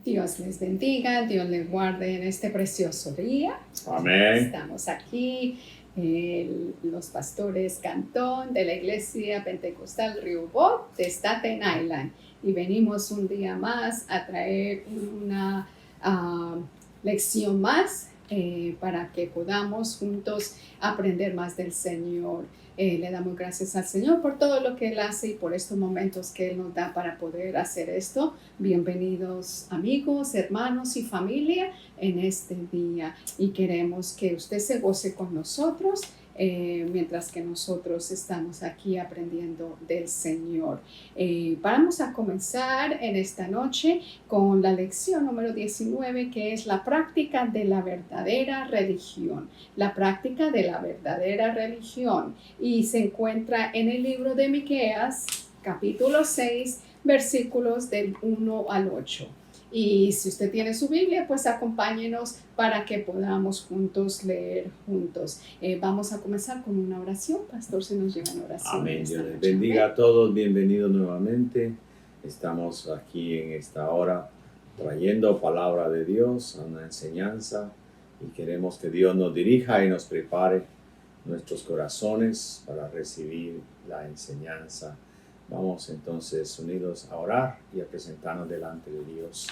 Dios les bendiga, Dios les guarde en este precioso día. Amén. Estamos aquí, los pastores Cantón de la Iglesia Pentecostal Rehoboth de Staten Island, y venimos un día más a traer una lección más para que podamos juntos aprender más del Señor. Le damos gracias al Señor por todo lo que Él hace y por estos momentos que Él nos da para poder hacer esto. Bienvenidos amigos, hermanos y familia en este día, y queremos que usted se goce con nosotros mientras que nosotros estamos aquí aprendiendo del Señor. Vamos a comenzar en esta noche con la lección número 19, que es la práctica de la verdadera religión. La práctica de la verdadera religión, y se encuentra en el libro de Miqueas, capítulo 6, versículos del 1 al 8. Y si usted tiene su Biblia, pues acompáñenos para que podamos juntos leer juntos. Vamos a comenzar con una oración. Pastor, se nos lleva una oración. Amén. Dios les bendiga a todos. Bienvenidos nuevamente. Estamos aquí en esta hora trayendo palabra de Dios, una enseñanza, y queremos que Dios nos dirija y nos prepare nuestros corazones para recibir la enseñanza. Vamos entonces unidos a orar y a presentarnos delante de Dios.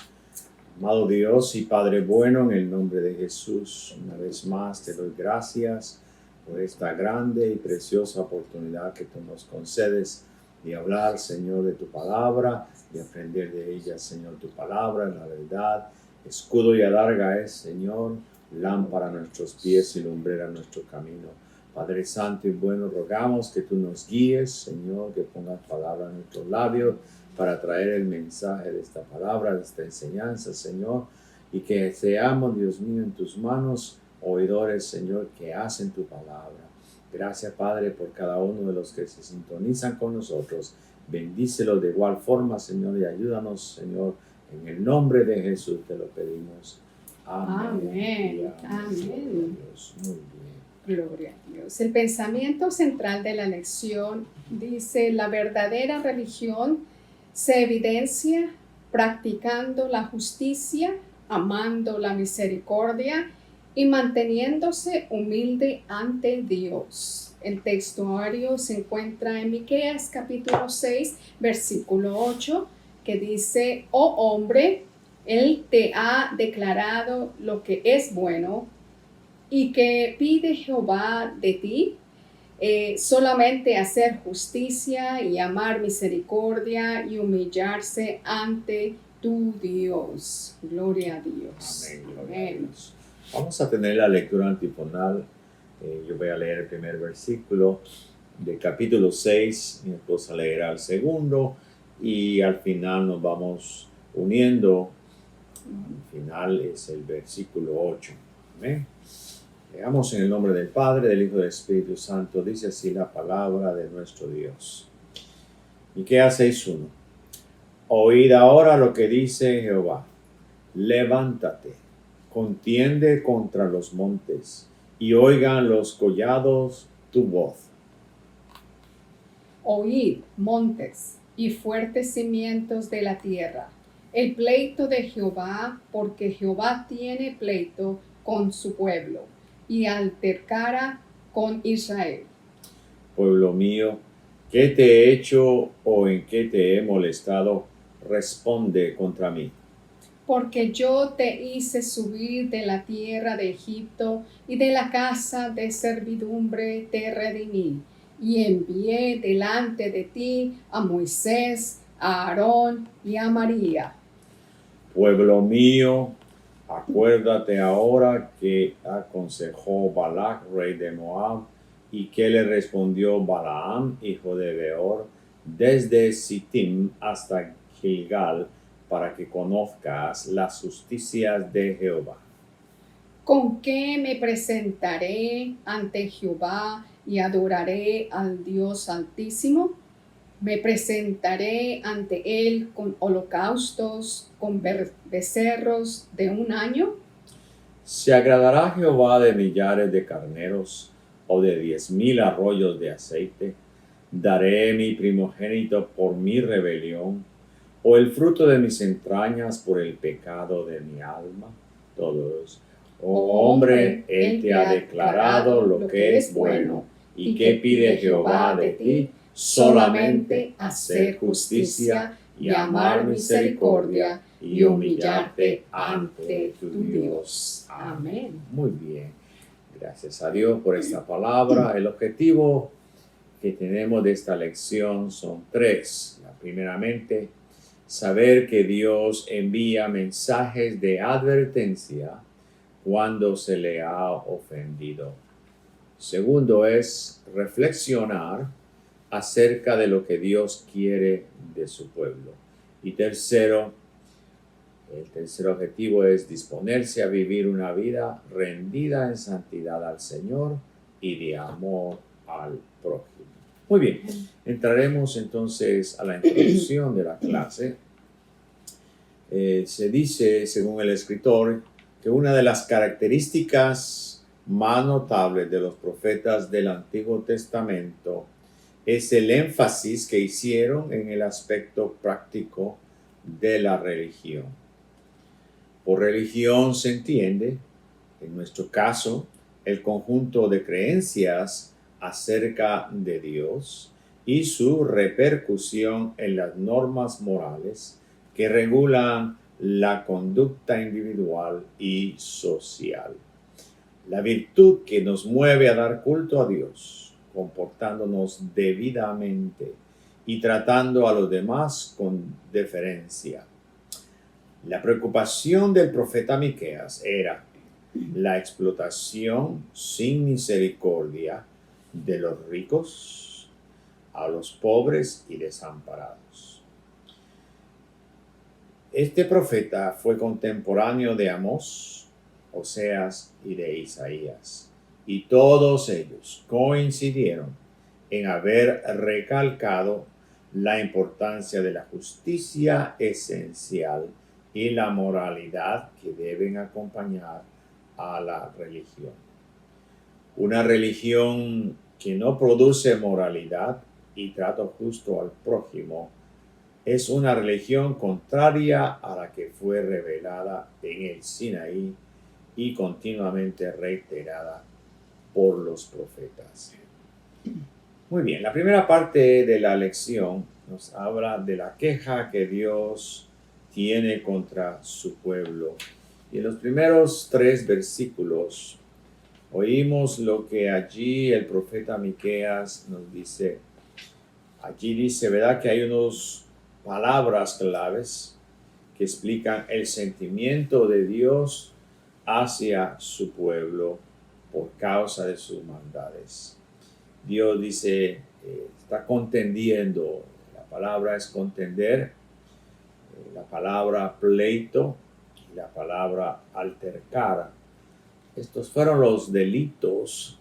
Amado Dios y Padre bueno, en el nombre de Jesús, una vez más te doy gracias por esta grande y preciosa oportunidad que tú nos concedes de hablar, Señor, de tu palabra, de aprender de ella, Señor, tu palabra, la verdad. Escudo y adarga es, Señor, lámpara a nuestros pies y lumbrera a nuestro camino. Padre Santo y bueno, rogamos que tú nos guíes, Señor, que pongas palabra en nuestros labios para traer el mensaje de esta palabra, de esta enseñanza, Señor, y que seamos, Dios mío, en tus manos, oidores, Señor, que hacen tu palabra. Gracias, Padre, por cada uno de los que se sintonizan con nosotros. Bendícelos de igual forma, Señor, y ayúdanos, Señor, en el nombre de Jesús te lo pedimos. Amén. Amén. Dios. Muy bien. Gloria a Dios. El pensamiento central de la lección dice: la verdadera religión se evidencia practicando la justicia, amando la misericordia y manteniéndose humilde ante Dios. El textuario se encuentra en Miqueas capítulo 6, versículo 8, que dice: oh hombre, Él te ha declarado lo que es bueno, y que pide Jehová de ti, solamente hacer justicia y amar misericordia y humillarse ante tu Dios. Gloria a Dios. Amén. Gloria a Dios. Vamos a tener la lectura antifonal. Yo voy a leer el primer versículo del capítulo 6, mi esposa leerá el segundo, y al final nos vamos uniendo. Al final es el versículo 8. Amén. Leamos en el nombre del Padre, del Hijo y del Espíritu Santo. Dice así la palabra de nuestro Dios. Miqueas 6:1. Oíd ahora lo que dice Jehová. Levántate, contiende contra los montes, y oigan los collados tu voz. Oíd, montes, y fuertes cimientos de la tierra, el pleito de Jehová, porque Jehová tiene pleito con su pueblo, y altercara con Israel. Pueblo mío, ¿qué te he hecho o en qué te he molestado? Responde contra mí. Porque yo te hice subir de la tierra de Egipto, y de la casa de servidumbre te redimí, y envié delante de ti a Moisés, a Aarón y a María. Pueblo mío, acuérdate ahora que aconsejó Balac, rey de Moab, y que le respondió Balaam, hijo de Beor, desde Sittim hasta Gilgal, para que conozcas las justicias de Jehová. ¿Con qué me presentaré ante Jehová y adoraré al Dios Altísimo? Me presentaré ante Él con holocaustos, con becerros de un año. ¿Se agradará Jehová de millares de carneros o de 10,000 arroyos de aceite? ¿Daré mi primogénito por mi rebelión o el fruto de mis entrañas por el pecado de mi alma. Todos. Oh hombre, Él te ha declarado lo que es bueno. ¿Y qué pide Jehová de ti? Solamente hacer justicia y amar misericordia y humillarte ante tu Dios. Amén. Muy bien. Gracias a Dios por esta palabra. El objetivo que tenemos de esta lección son tres. Primeramente, saber que Dios envía mensajes de advertencia cuando se le ha ofendido. Segundo es reflexionar acerca de lo que Dios quiere de su pueblo. Y tercero, el tercer objetivo es disponerse a vivir una vida rendida en santidad al Señor y de amor al prójimo. Muy bien, entraremos entonces a la introducción de la clase. Se dice, según el escritor, que una de las características más notables de los profetas del Antiguo Testamento es el énfasis que hicieron en el aspecto práctico de la religión. Por religión se entiende, en nuestro caso, el conjunto de creencias acerca de Dios y su repercusión en las normas morales que regulan la conducta individual y social. La virtud que nos mueve a dar culto a Dios, comportándonos debidamente y tratando a los demás con deferencia. La preocupación del profeta Miqueas era la explotación sin misericordia de los ricos a los pobres y desamparados. Este profeta fue contemporáneo de Amós, Oseas y de Isaías, y todos ellos coincidieron en haber recalcado la importancia de la justicia esencial y la moralidad que deben acompañar a la religión. Una religión que no produce moralidad y trato justo al prójimo es una religión contraria a la que fue revelada en el Sinaí y continuamente reiterada por los profetas. Muy bien, la primera parte de la lección nos habla de la queja que Dios tiene contra su pueblo. Y en los primeros 3 versículos oímos lo que allí el profeta Miqueas nos dice. Allí dice, ¿verdad? Que hay unas palabras claves que explican el sentimiento de Dios hacia su pueblo por causa de sus maldades. Dios dice, está contendiendo. La palabra es contender, la palabra pleito y la palabra altercar. Estos fueron los delitos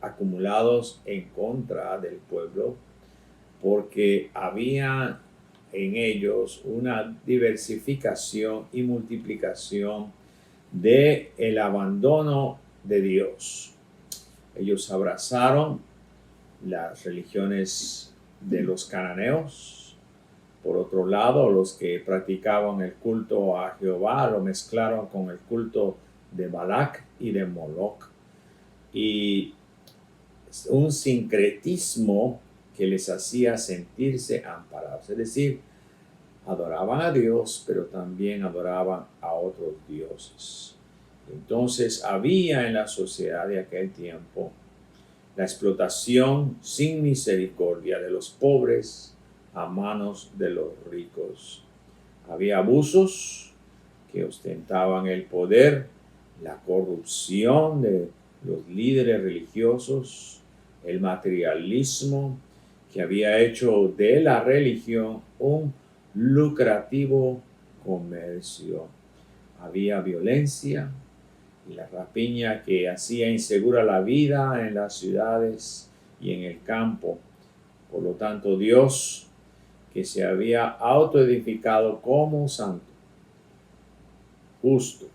acumulados en contra del pueblo porque había en ellos una diversificación y multiplicación de el abandono de Dios. Ellos abrazaron las religiones de los cananeos. Por otro lado, los que practicaban el culto a Jehová lo mezclaron con el culto de Balac y de Moloch. Y un sincretismo que les hacía sentirse amparados. Es decir, adoraban a Dios, pero también adoraban a otros dioses. Entonces había en la sociedad de aquel tiempo la explotación sin misericordia de los pobres a manos de los ricos. Había abusos que ostentaban el poder, la corrupción de los líderes religiosos, el materialismo que había hecho de la religión un lucrativo comercio. Había violencia y la rapiña que hacía insegura la vida en las ciudades y en el campo. Por lo tanto, Dios, que se había autoedificado como santo, justo,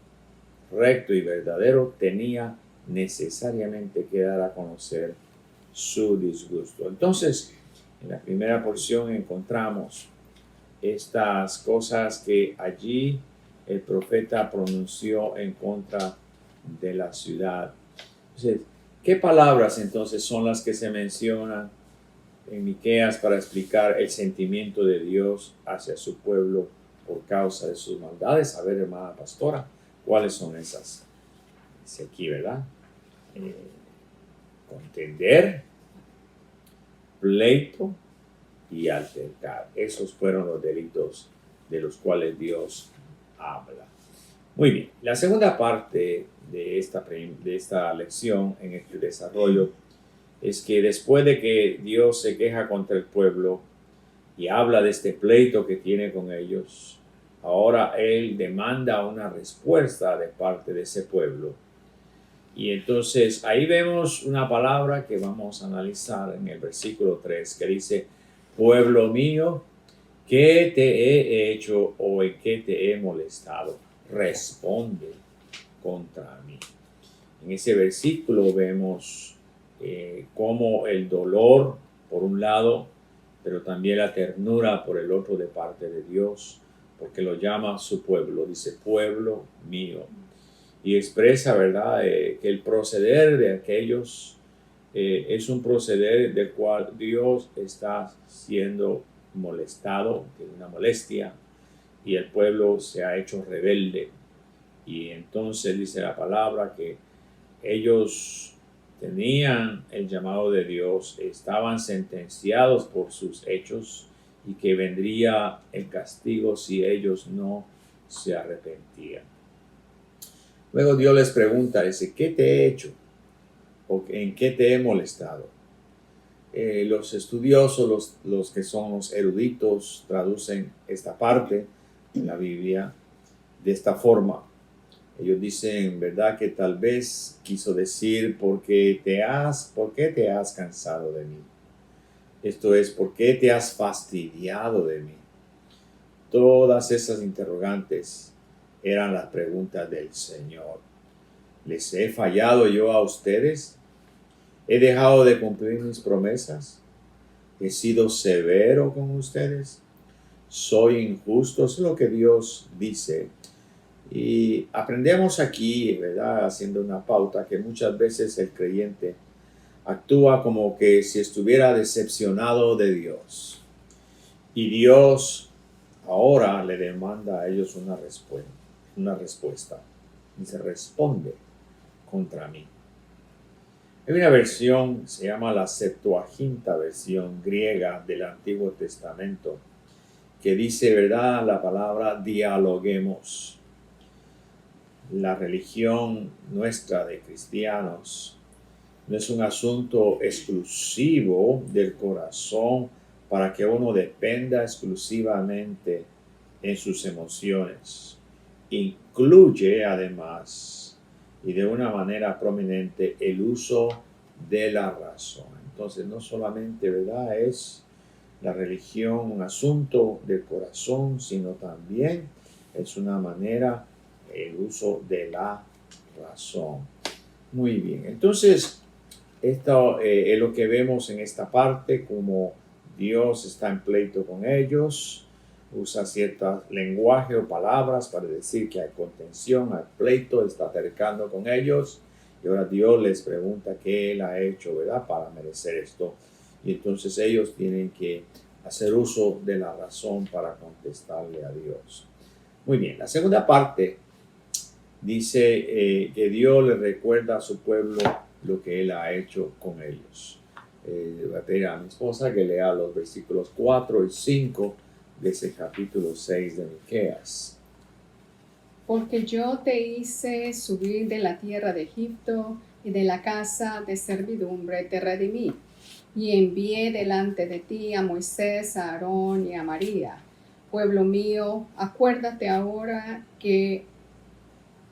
recto y verdadero, tenía necesariamente que dar a conocer su disgusto. Entonces, en la primera porción encontramos estas cosas que allí el profeta pronunció en contra de la ciudad. Entonces, ¿qué palabras entonces son las que se mencionan en Miqueas para explicar el sentimiento de Dios hacia su pueblo por causa de sus maldades? A ver, hermana pastora, ¿cuáles son esas? Dice aquí, ¿verdad? Contender, pleito y altercar. Esos fueron los delitos de los cuales Dios habla. Muy bien, la segunda parte de esta lección en este desarrollo es que después de que Dios se queja contra el pueblo y habla de este pleito que tiene con ellos, ahora Él demanda una respuesta de parte de ese pueblo. Y entonces ahí vemos una palabra que vamos a analizar en el versículo 3 que dice: pueblo mío, ¿qué te he hecho o en qué te he molestado? Responde contra mí. En ese versículo vemos cómo el dolor por un lado, pero también la ternura por el otro de parte de Dios, porque lo llama su pueblo, dice pueblo mío, y expresa, ¿verdad?, que el proceder de aquellos es un proceder del cual Dios está siendo molestado, tiene una molestia, y el pueblo se ha hecho rebelde. Y entonces dice la palabra que ellos tenían el llamado de Dios, estaban sentenciados por sus hechos y que vendría el castigo si ellos no se arrepentían. Luego Dios les pregunta, dice, ¿qué te he hecho? ¿O en qué te he molestado? Los estudiosos, los que son los eruditos, traducen esta parte en la Biblia de esta forma. Ellos dicen, ¿verdad?, que tal vez quiso decir, ¿por qué te has cansado de mí? Esto es, ¿por qué te has fastidiado de mí? Todas esas interrogantes eran las preguntas del Señor. ¿Les he fallado yo a ustedes? ¿He dejado de cumplir mis promesas? ¿He sido severo con ustedes? ¿Soy injusto? Es lo que Dios dice. Y aprendemos aquí, ¿verdad?, haciendo una pauta, que muchas veces el creyente actúa como que si estuviera decepcionado de Dios. Y Dios ahora le demanda a ellos una respuesta. Dice, responde contra mí. Hay una versión, se llama la Septuaginta versión griega del Antiguo Testamento, que dice, ¿verdad?, la palabra dialoguemos. La religión nuestra de cristianos no es un asunto exclusivo del corazón para que uno dependa exclusivamente en sus emociones. Incluye además y de una manera prominente el uso de la razón. Entonces no solamente, ¿verdad?, es la religión un asunto del corazón, sino también es una manera el uso de la razón. Muy bien, entonces esto es lo que vemos en esta parte, como Dios está en pleito con ellos, usa cierto lenguaje o palabras para decir que hay contención, hay pleito, está acercando con ellos, y ahora Dios les pregunta qué Él ha hecho, ¿verdad?, para merecer esto. Y entonces ellos tienen que hacer uso de la razón para contestarle a Dios. Muy bien, la segunda parte dice que Dios le recuerda a su pueblo lo que Él ha hecho con ellos. Voy a pedir a mi esposa que lea los versículos 4 y 5 de ese capítulo 6 de Miqueas. Porque yo te hice subir de la tierra de Egipto y de la casa de servidumbre te redimí, y envié delante de ti a Moisés, a Aarón y a María. Pueblo mío, acuérdate ahora que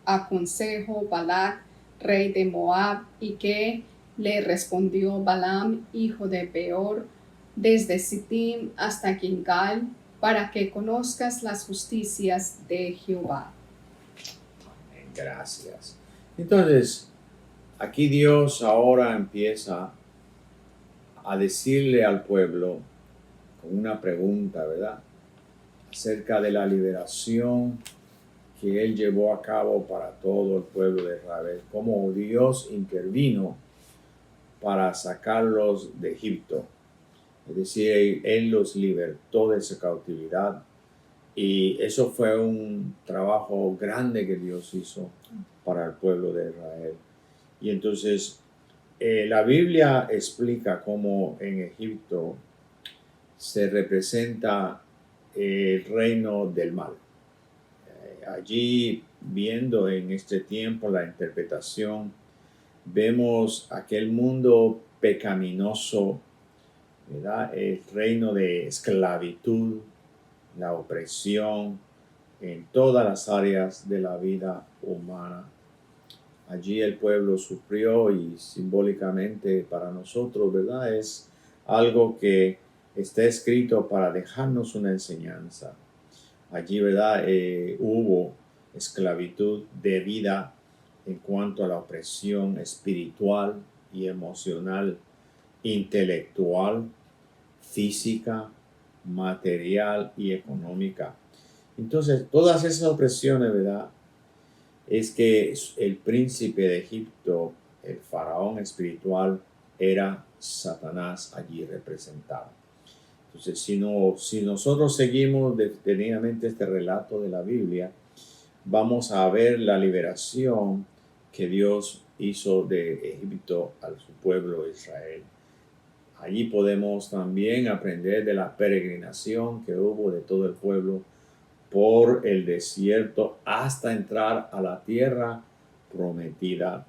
aconsejó Balac, rey de Moab, y que le respondió Balaam, hijo de Beor, desde Sittim hasta Gilgal, para que conozcas las justicias de Jehová. Gracias. Entonces, aquí Dios ahora empieza a decirle al pueblo con una pregunta, ¿verdad? acerca de la liberación que él llevó a cabo para todo el pueblo de Israel, cómo Dios intervino para sacarlos de Egipto. Es decir, él los libertó de esa cautividad, y eso fue un trabajo grande que Dios hizo para el pueblo de Israel. Y entonces la Biblia explica cómo en Egipto se representa el reino del mal. Allí, viendo en este tiempo la interpretación, vemos aquel mundo pecaminoso, ¿verdad? El reino de esclavitud, la opresión en todas las áreas de la vida humana. Allí el pueblo sufrió, y simbólicamente para nosotros, ¿verdad? Es algo que está escrito para dejarnos una enseñanza. Allí, ¿verdad? Hubo esclavitud debida en cuanto a la opresión espiritual y emocional, intelectual, física, material y económica. Entonces, todas esas opresiones, ¿verdad? Es que el príncipe de Egipto, el faraón espiritual, era Satanás allí representado. Entonces, si nosotros seguimos detenidamente este relato de la Biblia, vamos a ver la liberación que Dios hizo de Egipto a su pueblo Israel. Allí podemos también aprender de la peregrinación que hubo de todo el pueblo por el desierto hasta entrar a la tierra prometida.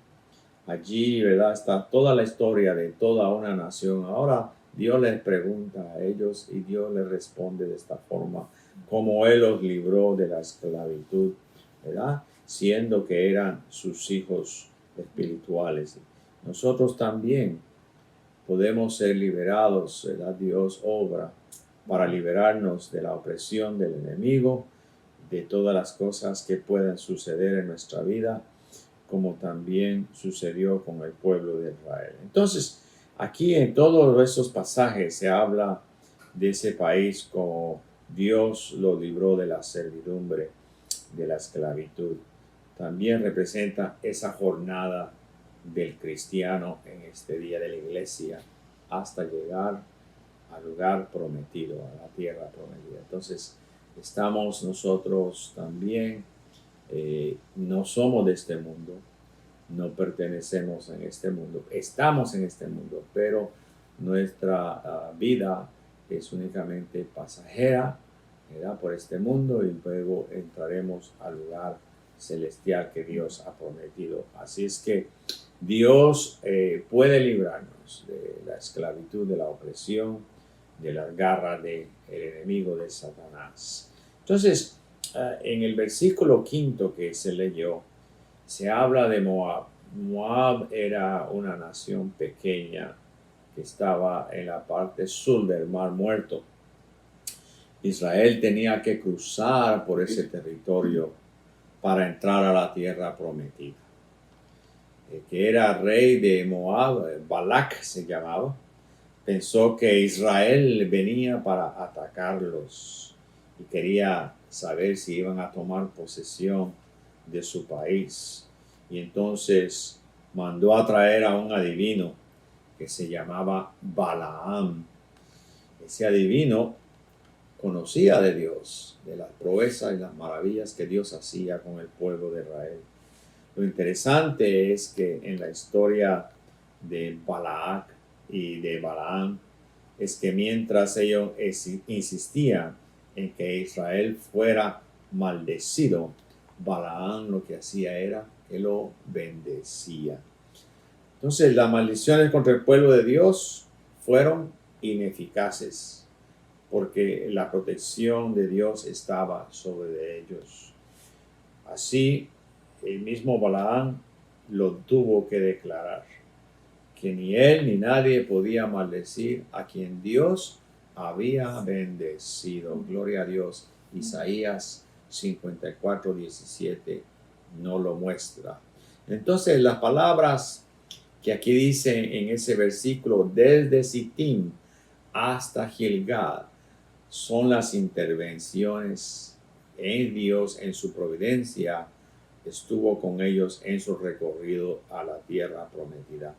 Allí, ¿verdad?, está toda la historia de toda una nación. Ahora Dios les pregunta a ellos y Dios les responde de esta forma, como Él los libró de la esclavitud, ¿verdad?, siendo que eran sus hijos espirituales. Nosotros también podemos ser liberados, ¿verdad? Dios obra para liberarnos de la opresión del enemigo, de todas las cosas que puedan suceder en nuestra vida, como también sucedió con el pueblo de Israel. Entonces, aquí en todos estos pasajes se habla de ese país como Dios lo libró de la servidumbre, de la esclavitud. También representa esa jornada del cristiano en este día de la iglesia hasta llegar al lugar prometido, a la tierra prometida. Entonces, estamos nosotros también, no somos de este mundo, no pertenecemos en este mundo, estamos en este mundo, pero nuestra vida es únicamente pasajera, ¿verdad?, por este mundo, y luego entraremos al lugar celestial que Dios ha prometido. Así es que Dios puede librarnos de la esclavitud, de la opresión, de las garras del enemigo de Satanás. Entonces, en el versículo 5 que se leyó, se habla de Moab. Moab era una nación pequeña que estaba en la parte sur del Mar Muerto. Israel tenía que cruzar por ese territorio para entrar a la tierra prometida. El que era rey de Moab, Balac se llamaba, pensó que Israel venía para atacarlos y quería saber si iban a tomar posesión de su país. Y entonces mandó a traer a un adivino que se llamaba Balaam. Ese adivino conocía de Dios, de las proezas y las maravillas que Dios hacía con el pueblo de Israel. Lo interesante es que en la historia de Balac y de Balaam es que mientras ellos insistían en que Israel fuera maldecido, Balaam lo que hacía era que lo bendecía. Entonces las maldiciones contra el pueblo de Dios fueron ineficaces porque la protección de Dios estaba sobre ellos. Así, el mismo Balaam lo tuvo que declarar, que ni él ni nadie podía maldecir a quien Dios había bendecido. Gloria a Dios. Isaías 54:17 no lo muestra. Entonces, las palabras que aquí dicen en ese versículo, desde Sittim hasta Gilgal, son las intervenciones en Dios, en su providencia, estuvo con ellos en su recorrido a la tierra prometida.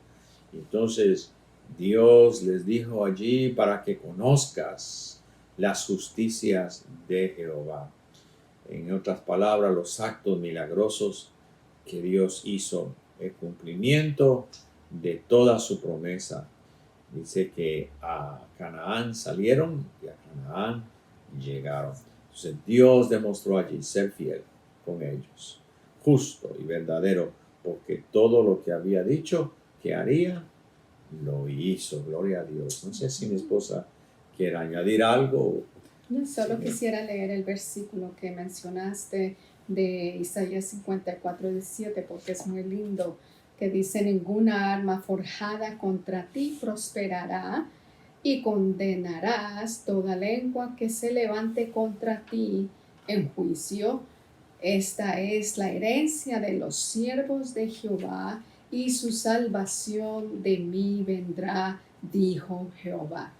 Entonces, Dios les dijo allí para que conozcas las justicias de Jehová. En otras palabras, los actos milagrosos que Dios hizo, el cumplimiento de toda su promesa. Dice que a Canaán salieron y a Canaán llegaron. Entonces Dios demostró allí ser fiel con ellos, justo y verdadero, porque todo lo que había dicho que haría, lo hizo. Gloria a Dios. No sé si mi esposa quiere añadir algo. Yo solo Sí. quisiera leer el versículo que mencionaste de Isaías 54:17, porque es muy lindo, que dice: ninguna arma forjada contra ti prosperará, y condenarás toda lengua que se levante contra ti en juicio. Esta es la herencia de los siervos de Jehová, y su salvación de mí vendrá, dijo Jehová.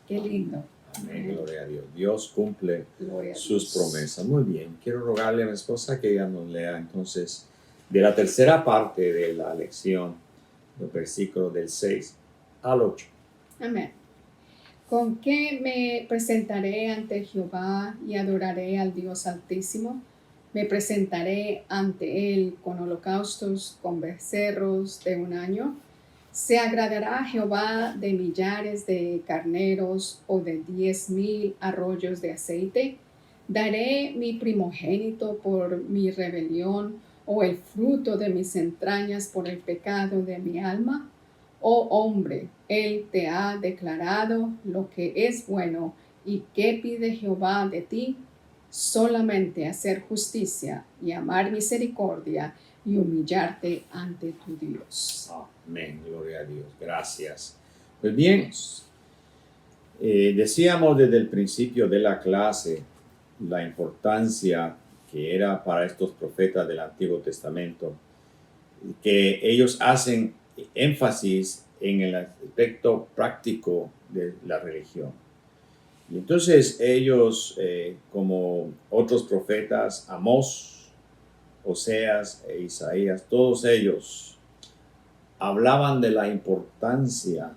Qué lindo. Amén, gloria a Dios. Dios cumple Gloria a sus Dios. promesas. Muy bien, quiero rogarle a mi esposa que ella nos lea entonces de la tercera parte de la lección, los versículos del 6 al 8. Amén. ¿Con qué me presentaré ante Jehová y adoraré al Dios Altísimo? Me presentaré ante Él con holocaustos, con becerros de un año. ¿Se agradará Jehová de millares de carneros o de 10,000 arroyos de aceite? ¿Daré mi primogénito por mi rebelión, o el fruto de mis entrañas por el pecado de mi alma? Oh hombre, Él te ha declarado lo que es bueno. ¿Y qué pide Jehová de ti? Solamente hacer justicia y amar misericordia y humillarte ante tu Dios. Amén, gloria a Dios. Gracias. Pues bien, decíamos desde el principio de la clase la importancia que era para estos profetas del Antiguo Testamento, que ellos hacen énfasis en el aspecto práctico de la religión. Y entonces ellos, como otros profetas, Amós, Oseas e Isaías, todos ellos hablaban de la importancia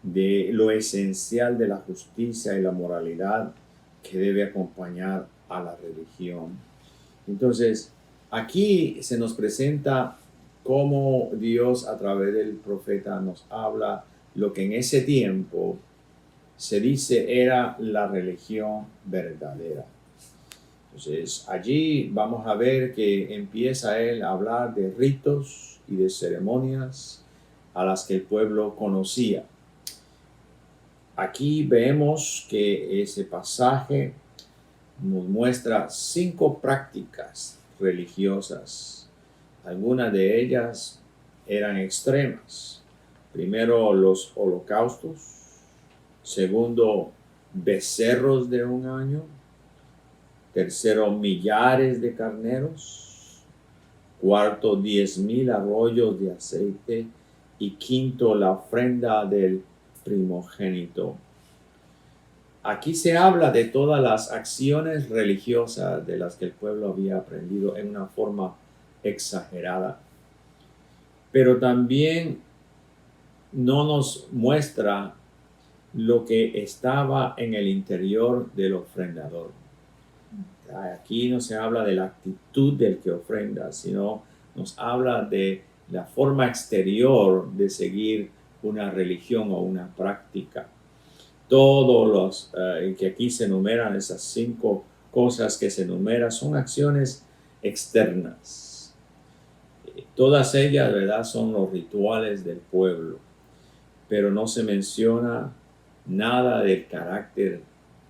de lo esencial de la justicia y la moralidad que debe acompañar a la religión. Entonces, aquí se nos presenta cómo Dios a través del profeta nos habla lo que en ese tiempo se dice era la religión verdadera. Entonces, allí vamos a ver que empieza él a hablar de ritos y de ceremonias a las que el pueblo conocía. Aquí vemos que ese pasaje nos muestra 5 prácticas religiosas. Algunas de ellas eran extremas. Primero, los holocaustos. Segundo, becerros de un año. Tercero, millares de carneros. Cuarto, 10,000 arroyos de aceite. Y quinto, la ofrenda del primogénito. Aquí se habla de todas las acciones religiosas de las que el pueblo había aprendido en una forma exagerada. Pero también no nos muestra lo que estaba en el interior del ofrendador. Aquí no se habla de la actitud del que ofrenda, sino nos habla de la forma exterior de seguir una religión o una práctica. Todos los que aquí se enumeran, esas 5 cosas que se enumeran, son acciones externas. Todas ellas, ¿verdad?, son los rituales del pueblo, pero no se menciona nada del carácter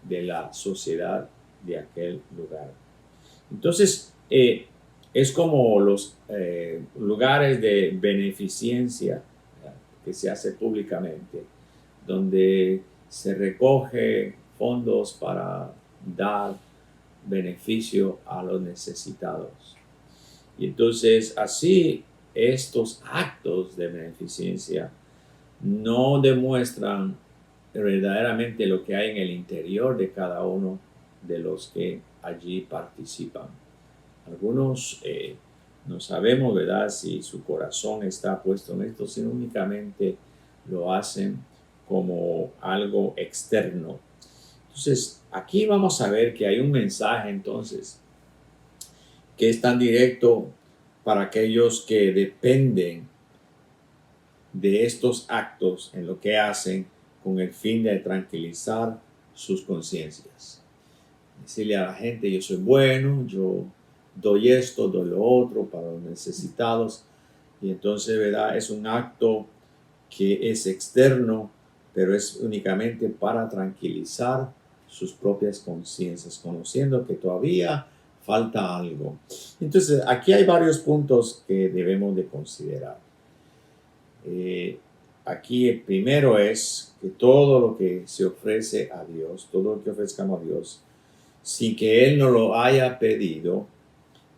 de la sociedad de aquel lugar. Entonces, es como los lugares de beneficencia, ¿verdad?, que se hace públicamente, donde se recoge fondos para dar beneficio a los necesitados. Y entonces así estos actos de beneficencia no demuestran verdaderamente lo que hay en el interior de cada uno de los que allí participan. Algunos no sabemos, ¿verdad?, si su corazón está puesto en esto, sino únicamente lo hacen como algo externo. Entonces, aquí vamos a ver que hay un mensaje entonces que es tan directo para aquellos que dependen de estos actos en lo que hacen con el fin de tranquilizar sus conciencias. Decirle a la gente, yo soy bueno, yo doy esto, doy lo otro para los necesitados. Y entonces, ¿verdad?, es un acto que es externo, pero es únicamente para tranquilizar sus propias conciencias, conociendo que todavía falta algo. Entonces, aquí hay varios puntos que debemos de considerar. Aquí el primero es que todo lo que se ofrece a Dios, todo lo que ofrezcamos a Dios, sin que Él nos lo haya pedido,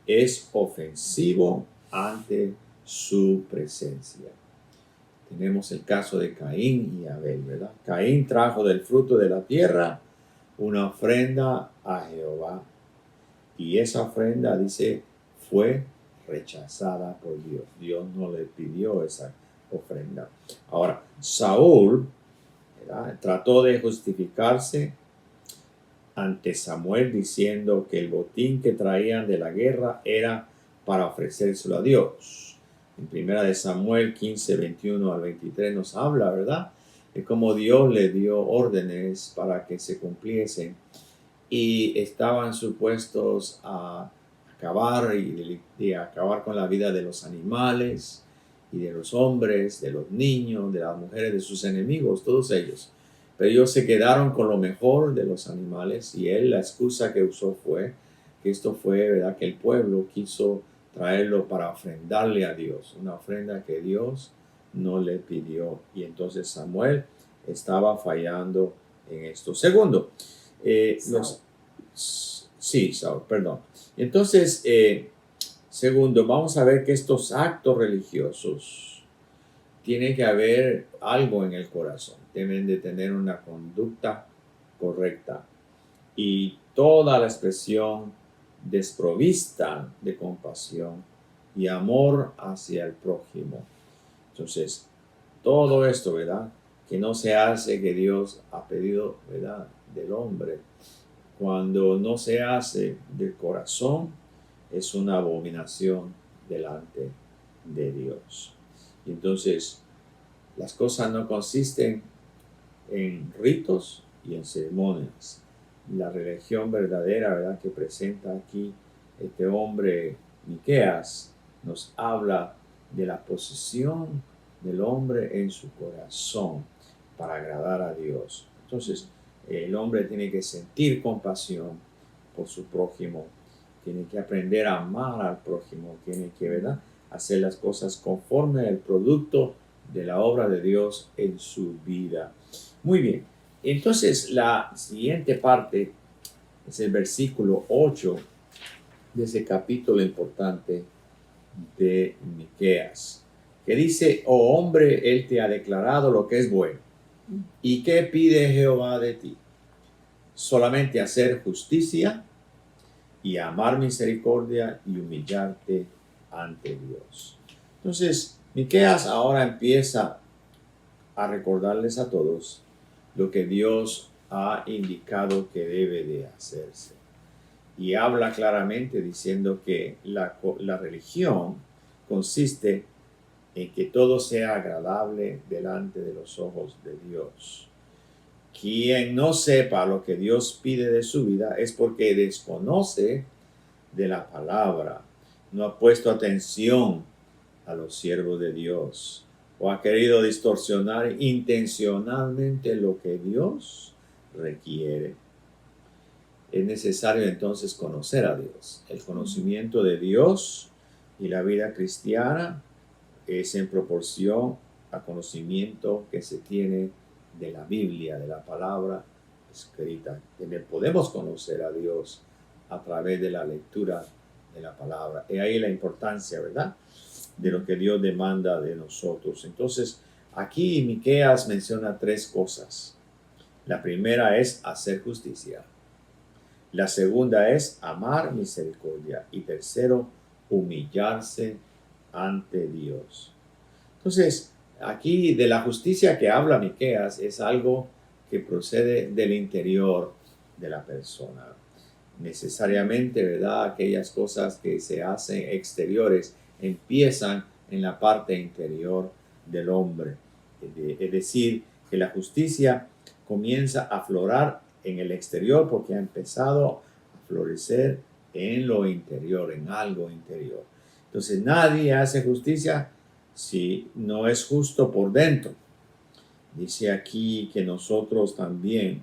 es ofensivo ante su presencia. Tenemos el caso de Caín y Abel, ¿verdad? Caín trajo del fruto de la tierra una ofrenda a Jehová. Y esa ofrenda, dice, fue rechazada por Dios. Dios no le pidió esa ofrenda. Ahora, Saúl, ¿verdad?, trató de justificarse ante Samuel diciendo que el botín que traían de la guerra era para ofrecérselo a Dios. En primera de Samuel 15, 21 al 23 nos habla, ¿verdad?, de cómo Dios le dio órdenes para que se cumpliesen y estaban supuestos a acabar y acabar con la vida de los animales y de los hombres, de los niños, de las mujeres, de sus enemigos, todos ellos. Pero ellos se quedaron con lo mejor de los animales y él, la excusa que usó fue que esto fue, ¿verdad?, que el pueblo quiso traerlo para ofrendarle a Dios, una ofrenda que Dios no le pidió. Y entonces Samuel estaba fallando en esto. Segundo, Saúl, perdón. Entonces, segundo, vamos a ver que estos actos religiosos tiene que haber algo en el corazón, deben de tener una conducta correcta y toda la expresión desprovista de compasión y amor hacia el prójimo. Entonces, todo esto, ¿verdad?, que no se hace que Dios ha pedido, ¿verdad?, del hombre, cuando no se hace del corazón, es una abominación delante de Dios. Y entonces, las cosas no consisten en ritos y en ceremonias. La religión verdadera, ¿verdad?, que presenta aquí este hombre Miqueas, nos habla de la posición del hombre en su corazón para agradar a Dios. Entonces, el hombre tiene que sentir compasión por su prójimo, tiene que aprender a amar al prójimo, tiene que, ¿verdad?, hacer las cosas conforme al producto de la obra de Dios en su vida. Muy bien, entonces la siguiente parte es el versículo 8 de ese capítulo importante de Miqueas, que dice: oh hombre, él te ha declarado lo que es bueno. ¿Y qué pide Jehová de ti? Solamente hacer justicia y amar misericordia y humillarte ante Dios. Entonces, Miqueas ahora empieza a recordarles a todos lo que Dios ha indicado que debe de hacerse. Y habla claramente diciendo que la religión consiste en que todo sea agradable delante de los ojos de Dios. Quien no sepa lo que Dios pide de su vida es porque desconoce de la palabra, no ha puesto atención a los siervos de Dios o ha querido distorsionar intencionalmente lo que Dios requiere. Es necesario entonces conocer a Dios. El conocimiento de Dios y la vida cristiana es en proporción al conocimiento que se tiene de la Biblia, de la palabra escrita. Podemos conocer a Dios a través de la lectura de la palabra. Y ahí la importancia, ¿verdad?, de lo que Dios demanda de nosotros. Entonces, aquí Miqueas menciona tres cosas La primera es hacer justicia. La segunda es amar misericordia. Y tercero, humillarse ante Dios. Entonces, aquí de la justicia que habla Miqueas es algo que procede del interior de la persona. Necesariamente, ¿verdad? Aquellas cosas que se hacen exteriores empiezan en la parte interior del hombre. Es decir, que la justicia comienza a aflorar en el exterior porque ha empezado a florecer en lo interior, en algo interior. Entonces nadie hace justicia si no es justo por dentro. Dice aquí que nosotros también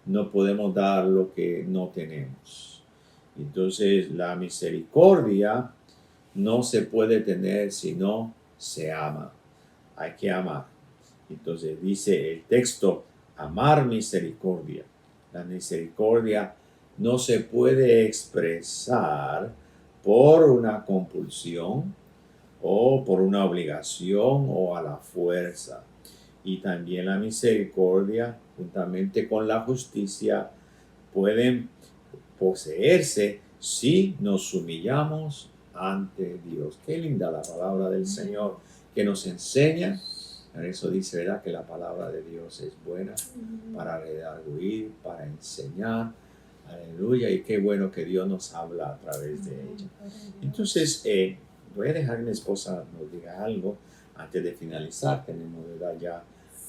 no podemos dar lo que no tenemos. Entonces la misericordia no se puede tener si no se ama. Hay que amar. Entonces dice el texto, amar misericordia. La misericordia no se puede expresar por una compulsión o por una obligación o a la fuerza. Y también la misericordia, juntamente con la justicia, pueden poseerse si nos humillamos ante Dios. Qué linda la palabra del Señor que nos enseña. Por eso dice, ¿verdad?, que la palabra de Dios es buena para redarguir, para enseñar. Aleluya. Y qué bueno que Dios nos habla a través de ella. Entonces, voy a dejar que mi esposa nos diga algo antes de finalizar. Tenemos, ¿verdad?, ya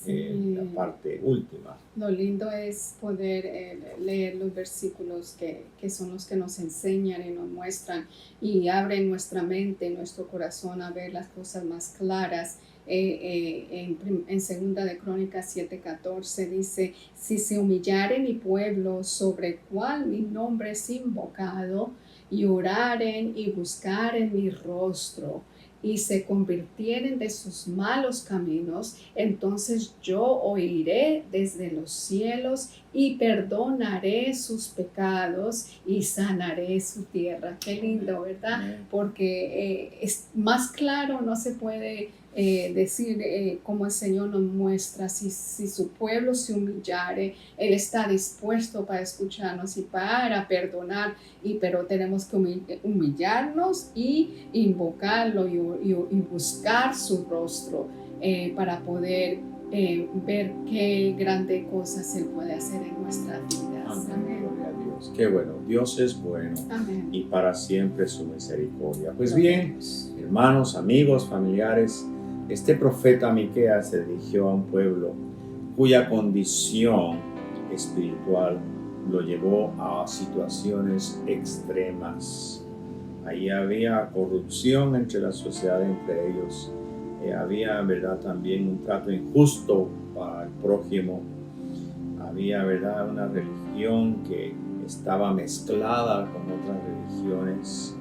la parte última. Lo lindo es poder leer los versículos que son los que nos enseñan y nos muestran y abren nuestra mente, nuestro corazón a ver las cosas más claras. En segunda de Crónicas 7:14 dice: si se humillare mi pueblo sobre el cual mi nombre es invocado, y oraren y buscaren mi rostro, y se convirtieren de sus malos caminos, entonces yo oiré desde los cielos y perdonaré sus pecados y sanaré su tierra. Qué lindo, ¿verdad? Porque es más claro, no se puede decir como el Señor nos muestra. Si su pueblo se humillare, Él está dispuesto para escucharnos y para perdonar, pero tenemos que humillarnos y invocarlo y buscar su rostro para poder ver qué grandes cosas Él puede hacer en nuestras vidas. Amén. Gloria a Dios. Qué bueno. Dios es bueno. Amén. Y para siempre su misericordia. Pues bien, hermanos, amigos, familiares, este profeta Miqueas se dirigió a un pueblo cuya condición espiritual lo llevó a situaciones extremas. Ahí había corrupción entre la sociedad, entre ellos. Había, ¿verdad?, también un trato injusto para el prójimo. Había, ¿verdad?, una religión que estaba mezclada con otras religiones.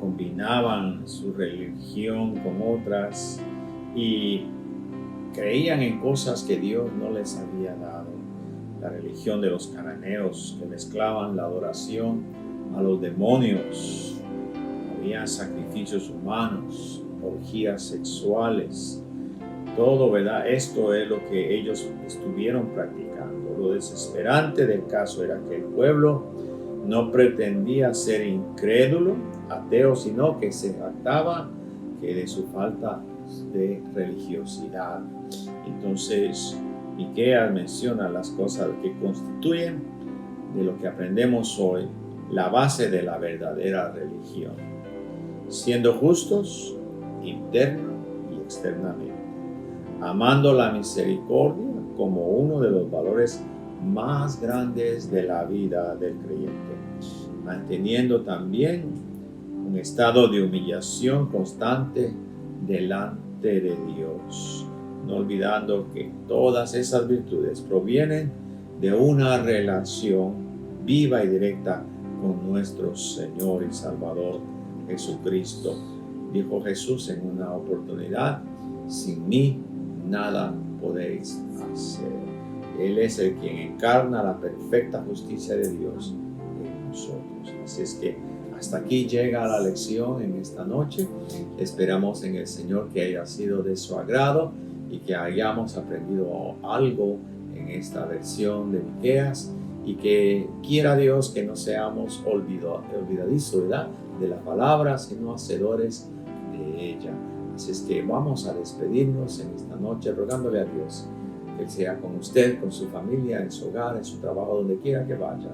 Combinaban su religión con otras y creían en cosas que Dios no les había dado. La religión de los cananeos, que mezclaban la adoración a los demonios. Había sacrificios humanos, orgías sexuales, todo, ¿verdad? Esto es lo que ellos estuvieron practicando. Lo desesperante del caso era que el pueblo no pretendía ser incrédulo, ateo, sino que se jactaba que de su falta de religiosidad. Entonces, Miqueas menciona las cosas que constituyen de lo que aprendemos hoy la base de la verdadera religión, siendo justos interno y externamente, amando la misericordia como uno de los valores más grandes de la vida del creyente, manteniendo también un estado de humillación constante delante de Dios, no olvidando que todas esas virtudes provienen de una relación viva y directa con nuestro Señor y Salvador Jesucristo. Dijo Jesús en una oportunidad: sin mí nada podéis hacer. Él es el quien encarna la perfecta justicia de Dios en nosotros. Así es que hasta aquí llega la lección en esta noche. Esperamos en el Señor que haya sido de su agrado y que hayamos aprendido algo en en esta versión de Miqueas, y que quiera Dios que no seamos olvidadizos, ¿verdad?, de la palabra, sino hacedores de ella. Así es que vamos a despedirnos en esta noche rogándole a Dios que Él sea con usted, con su familia, en su hogar, en su trabajo, donde quiera que vaya.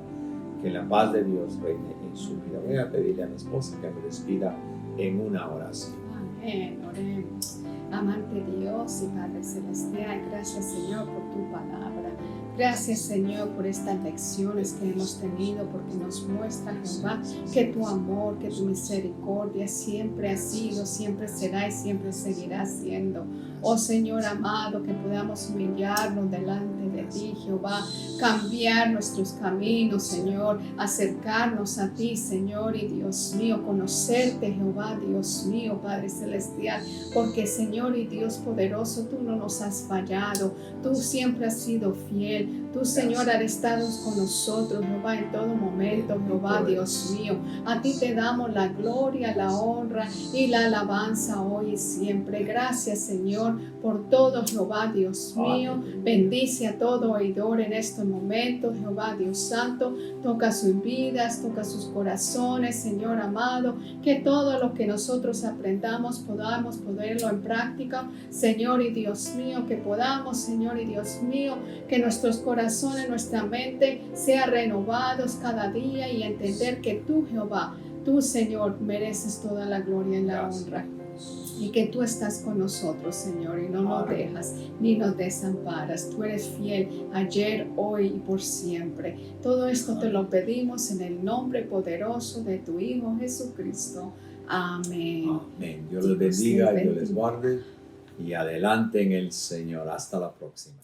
Que la paz de Dios reine en su vida. Voy a pedirle a mi esposa que me despida en una oración. Amén, oremos. Amante Dios y Padre Celestial, gracias Señor por tu palabra. Gracias Señor por estas lecciones que hemos tenido, porque nos muestra Jehová que tu amor, que tu misericordia siempre ha sido, siempre será y siempre seguirá siendo. Oh Señor amado, que podamos humillarnos delante de ti, Jehová, cambiar nuestros caminos, Señor, acercarnos a ti, Señor, y Dios mío, conocerte, Jehová, Dios mío, Padre Celestial, porque Señor y Dios poderoso, tú no nos has fallado, tú siempre has sido fiel, tú, Señor, has estado con nosotros, Jehová, en todo momento, Jehová, Dios mío, a ti te damos la gloria, la honra y la alabanza hoy y siempre. Gracias, Señor, por todo, Jehová, Dios mío. Bendice a todo oidor en estos momentos, Jehová, Dios Santo. Toca sus vidas, toca sus corazones, Señor amado. Que todo lo que nosotros aprendamos podamos ponerlo en práctica, Señor y Dios mío. Que podamos, Señor y Dios mío, que nuestros corazones, nuestra mente sean renovados cada día y entender que tú, Jehová, tú, Señor, mereces toda la gloria y la honra. Y que tú estás con nosotros, Señor, y no nos dejas ni nos desamparas. Tú eres fiel ayer, hoy y por siempre. Todo esto te lo pedimos en el nombre poderoso de tu Hijo Jesucristo. Amén. Amén. Dios les bendiga, Dios les guarde y adelante en el Señor. Hasta la próxima.